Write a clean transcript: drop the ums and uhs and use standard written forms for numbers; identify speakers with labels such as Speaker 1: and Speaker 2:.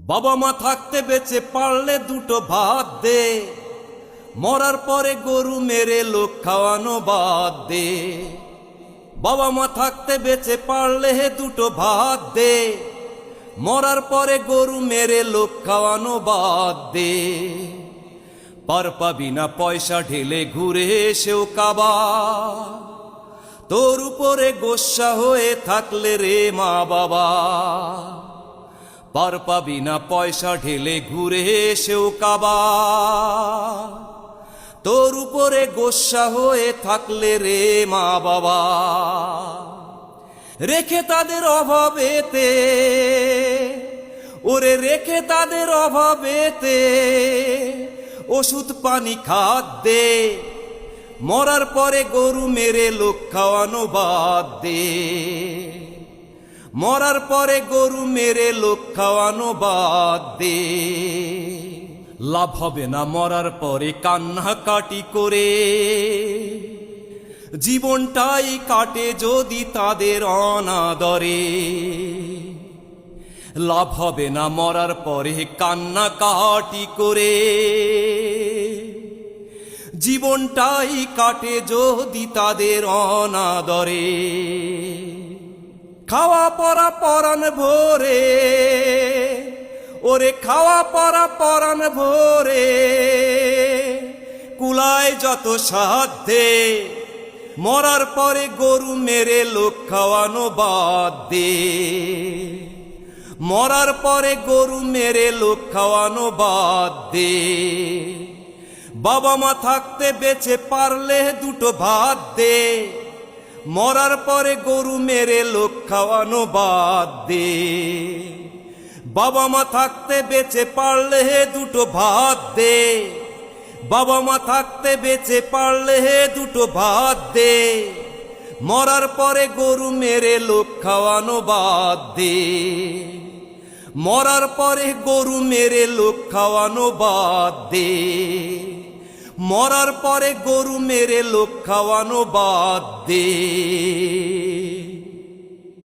Speaker 1: বাবা মা থাকতে বেঁচে পারলে দুটো ভাত দে, মরার পরে গরু মেরে লোক খাওয়ানো বাদ দে। বাবা মা থাকতে বেঁচে পারলে দুটো ভাত দে, মরার পরে গরু মেরে লোক খাওয়ানো বাদ দে। পার পাবি না পয়সা ঢেলে ঘুরে এসেও কাবা, তোর উপরে গোস্সা হয়ে থাকলে রে মা বাবা। পার পাবি না পয়সা ঢেলে ঘুরে এসেও কাবা, তোর উপরে গোস্সা হয়ে থাকলে রে মা বাবা। রেখে তাদের অভাবেতে, ওরে রেখে তাদের অভাবেতে ওষুধ পানি খাদ্যে, মরার পরে গরু মেরে লোক খাওয়ানো বাদ দে। মরার পরে গরু মেরে লোক খাওয়ানো বাদ দে। লাভ হবে না মরার পরে কান্নাকাটি করে, জীবনটাই কাটে যদি তাদের অনাদরে। লাভ হবে না মরার পরে কান্নাকাটি করে, জীবনটাই কাটে যদি তাদের অনাদরে। খাওয়া পরা পরাণ ভোরে, ওরে খাওয়া পরা পরাণ ভোরে কুলায় যত সাধ্যে, মরার পরে গরু মেরে লোক খাওয়ানো বাদ দে। মরার পরে গরু মেরে লোক খাওয়ানো বাদ দে। বাবা মা থাকতে বেঁচে পারলে দুটো ভাত দে, মরার পরে গরু মেরে লোক খাওয়ানো বাদ দে। বাবা মা থাকতে বেঁচে পারলে দুটো ভাত দে, বাবা মা থাকতে বেঁচে পারলে দুটো ভাত দে, মরার পরে গরু মেরে লোক খাওয়ানো বাদ দে। মরার পরে গরু মেরে লোক খাওয়ানো বাদ দে। মরার পরে গরু মেরে লোক খাওয়ানো বাদ দে।